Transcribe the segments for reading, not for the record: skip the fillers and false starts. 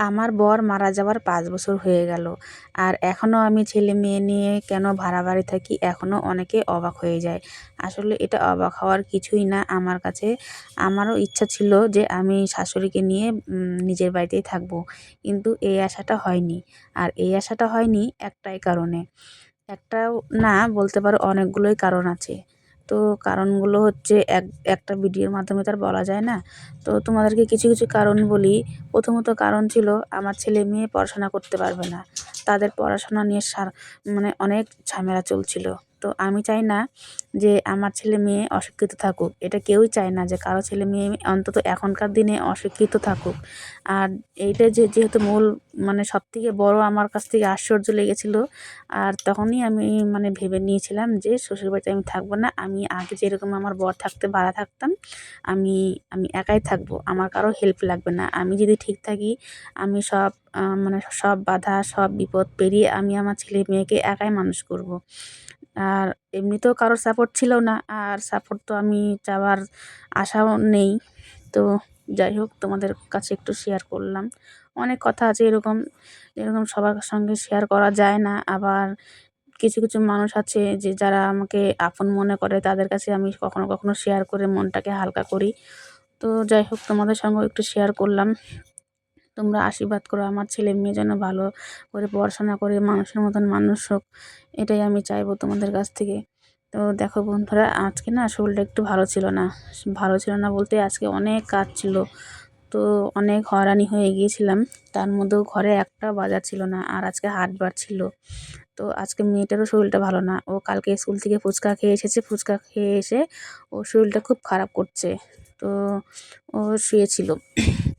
আমার বর মারা যাওয়ার ৫ বছর হয়ে গেল। আর এখনও আমি ছেলে-মেয়ে নিয়ে কেন ভাড়া বাড়ি থাকি এখনও অনেকে অবাক হয়ে যায়। আসলে এটা অবাক হওয়ার কিছুই না আমার কাছে। আমারও ইচ্ছা ছিল যে আমি শাশুড়িকে নিয়ে নিজের বাড়িতেই থাকবো। কিন্তু এই আশাটা হয়নি। আর এই আশাটা হয়নি একটাই কারণে। একটাও না বলতে পারো অনেকগুলোই কারণ আছে। তো কারণগুলো হচ্ছে একটা ভিডিওর মাধ্যমে তো আর বলা যায় না। তো তোমাদেরকে কিছু কারণ বলি। প্রথমত কারণ ছিল আমার ছেলে-মেয়ে পড়াশোনা করতে পারবে না। তাদের পড়াশোনা নিয়ে মানে অনেক ঝামেলা চলছিল। তো আমি চাই না যে আমার ছেলে-মেয়ে অশিক্ষিত থাকুক। এটা কেউই চায় না যে কারো ছেলে-মেয়ে অন্তত এখনকার দিনে অশিক্ষিত থাকুক। আর এইটা যেহেতু মূল মানে সবথেকে বড় আমার কাছ থেকে আশ্চর্য লেগেছিল। আর তখনই আমি মানে ভেবে নিয়েছিলাম যে শ্বশুরবাড়িতে আমি থাকবো না। আমি আগে যেরকম আমার বর থাকতে ভাড়া থাকতাম, আমি আমি একাই থাকবো। আমার কারো হেল্প লাগবে না। আমি যদি ঠিক থাকি, আমি সব মানে সব বাধা, সব বিপদ পেরিয়ে আমি আমার ছেলে-মেয়েকে একাই মানুষ করব। আর এমনিতেও কারোর সাপোর্ট ছিল না। আর সাপোর্ট তো আমি চাওয়ার আশাও নেই। তো যাই হোক তোমাদের কাছে একটু শেয়ার করলাম। অনেক কথা আছে এরকম সবার সঙ্গে শেয়ার করা যায় না। আবার কিছু মানুষ আছে যে যারা আমাকে আপন মনে করে তাদের কাছে আমি কখনো শেয়ার করে মনটাকে হালকা করি। তো যাই হোক তোমাদের সঙ্গেও একটু শেয়ার করলাম। তোমরা আশীর্বাদ করো আমার ছেলে-মেয়ে যেন ভালো করে পড়াশোনা করে মানুষের মতন মানুষ হোক। এটাই আমি চাইবো তোমাদের কাছ থেকে। তো দেখো বন্ধুরা আজকে না শরীরটা একটু ভালো ছিল না। ভালো ছিল না বলতে আজকে অনেক কাজ ছিল। তো অনেক হয়রানি হয়ে গিয়েছিলাম। তার মধ্যেও ঘরে একটাও বাজার ছিল না। আর আজকে হাটবার ছিল। তো আজকে মেয়েটারও শরীরটা ভালো না। ও কালকে স্কুল থেকে ফুচকা খেয়ে এসেছে। ফুচকা খেয়ে এসে ওর শরীরটা খুব খারাপ করছে। তো ও শুয়েছিল।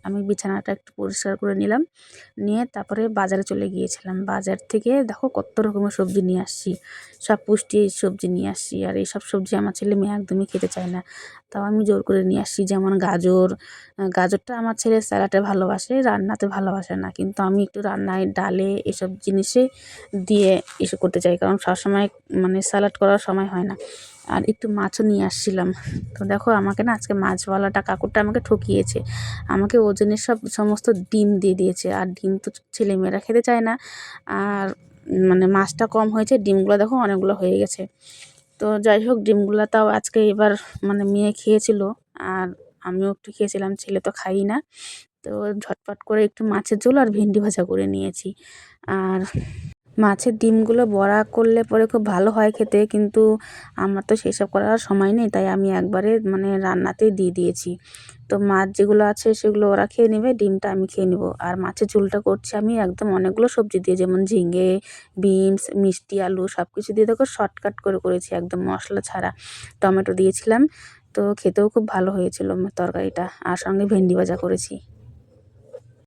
আমি বিছানাটা একটু পরিষ্কার করে নিলাম। নিয়ে তারপরে বাজারে চলে গিয়েছিলাম। বাজার থেকে দেখো কত রকমের সবজি নিয়ে আসছি। সব পুষ্টি সবজি নিয়ে আসছি। আর এইসব সবজি আমার ছেলে-মেয়ে একদমই খেতে চায় না। তাও আমি জোর করে নিয়ে আসছি। যেমন গাজর, গাজরটা আমার ছেলে স্যালাডে ভালোবাসে, রান্নাতে ভালোবাসে না। কিন্তু আমি একটু রান্নায়, ডালে এসব জিনিসে দিয়ে করতে চাই। কারণ সবসময় মানে স্যালাড করার সময় হয় না। আর একটু মাছও নিয়ে আসছিলাম। তো দেখো আমাকে না আজকে মাছওয়ালাটা কাকুরটা আমাকে ঠকিয়েছে। আমাকে ওজনের সমস্ত ডিম দিয়ে দিয়েছে। আর ডিম তো ছেলেমেয়েরা খেতে চায় না। আর মানে মাছটা কম হয়েছে, ডিমগুলো দেখো অনেকগুলো হয়ে গেছে। তো যাই হোক ডিমগুলা তাও আজকে এবার মানে মেয়ে খেয়েছিল। আর আমিও একটু খেয়েছিলাম, ছেলে তো খায়ই না। তো ঝটপট করে একটু মাছের ঝোল আর ভেন্ডি ভাজা করে নিয়েছি। আর মাছের ডিমগুলো বড়া করলে পরে খুব ভালো হয় খেতে, কিন্তু আমার তো সেসব করার সময় নেই, তাই আমি একবারে মানে রান্নাতেই দিয়ে দিয়েছি। তো মাছ যেগুলো আছে সেগুলো ওরা খেয়ে নেবে, ডিমটা আমি খেয়ে নেব। আর মাছের ঝোলটা করছি আমি একদম অনেকগুলো সবজি দিয়ে, যেমন ঝিঙে, বিনস, মিষ্টি আলু সব কিছু দিয়ে দেখো শর্টকাট করে করেছি, একদম মশলা ছাড়া। টমেটো দিয়েছিলাম। তো খেতেও খুব ভালো হয়েছিল তরকারিটা, আর সঙ্গে ভেন্ডি ভাজা করেছি।